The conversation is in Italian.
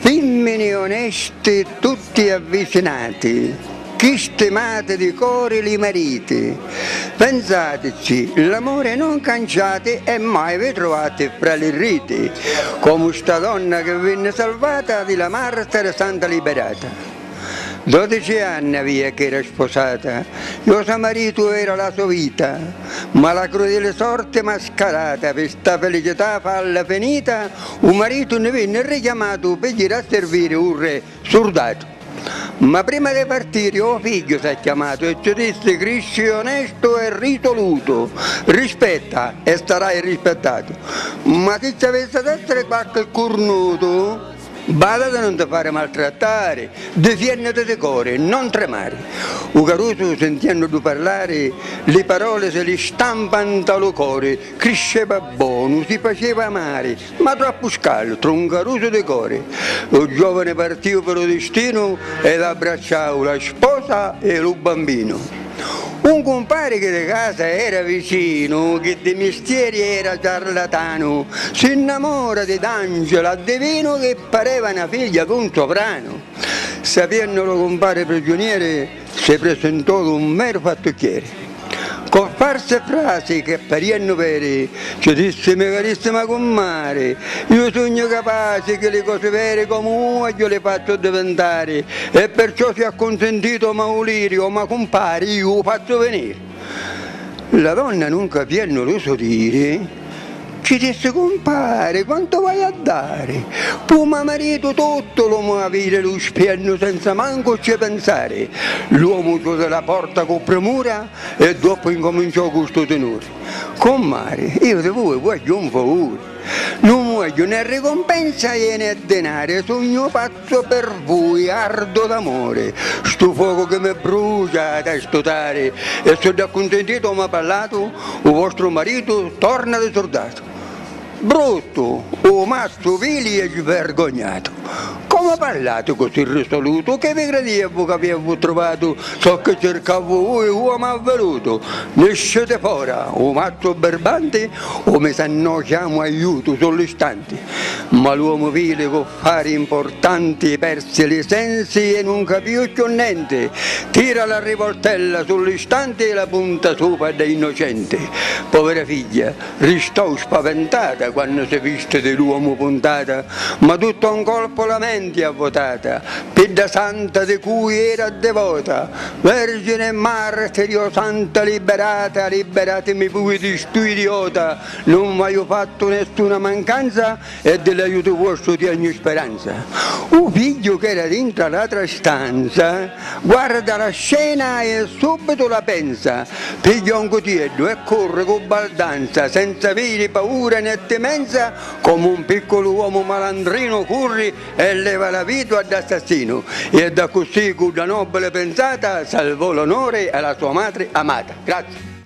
Femmine onesti tutti avvicinati, chi stimate di cuore li mariti, pensateci, l'amore non canciate e mai vi trovate fra le riti, come sta donna che venne salvata dalla martira santa liberata. 12 anni aveva che era sposata, il suo marito era la sua vita, ma la crudele sorte mascherata per sta felicità falla finita, un marito ne venne richiamato per gli a servire un re soldato. Ma prima di partire il figlio si è chiamato e ci disse: cresci onesto e risoluto, rispetta e sarai rispettato. Ma se ci avesse da essere qualche cornuto, bada da non ti fare maltrattare, defiennete di cuore, non tremare. Un caruso sentendo di parlare, le parole se le stampano dal cuore, cresceva buono, si faceva amare, ma troppo scalo, tra un caruso di cuore. Il giovane partì per il destino ed abbracciò la sposa e il bambino. Un compare che di casa era vicino, che di mestieri era ciarlatano, si innamora di D'Angela, divino che pareva una figlia di un sovrano. Sapendolo compare prigioniere, si presentò con un mero fattucchiere. Con farse frasi che apparivano vere, ci disse: mia carissima comare, io sogno capace che le cose vere come io le faccio diventare, e perciò si è acconsentito Maulirio, ma compare io lo faccio venire. La donna non capiendo l'uso dire, ci disse: compare, quanto vai a dare? Puma marito tutto l'uomo avere lo spiano senza manco ci pensare. L'uomo chiuse la porta con premura e dopo incominciò questo tenore: comare, io di voi voglio un favore, non voglio né ricompensa né denaro, sogno pazzo per voi, ardo d'amore, sto fuoco che mi brucia da stutare, e se da contentito mi ha parlato, il vostro marito torna di soldato. Brutto, o mazzo vili e svergognato. Come parlate così risoluto? Che vi credevo che avevo trovato? So che cercavo voi, uomo avvenuto. Ne scete fuori, o mazzo berbante, o mi sanno chiamo aiuto sull'istante. Ma l'uomo vile con affari importanti perse i sensi e non capiva più niente. Tira la rivoltella sull'istante e la punta sopra da innocente. Povera figlia, restò spaventata quando si viste dell'uomo puntata, ma tutto un colpo la mente ha votata, per da santa di cui era devota. Vergine e martirio, santa liberata, liberatemi voi di sto idiota, non mi ho fatto nessuna mancanza e dell'aiuto vostro di ogni speranza. Un figlio che era dentro l'altra stanza guarda la scena e subito la pensa, piglia un cutiello e corre con baldanza, senza avere paura né temenza, come un piccolo uomo malandrino corre e leva la vita ad assassino, e da così con una nobile pensata salvò l'onore alla sua madre amata. Grazie.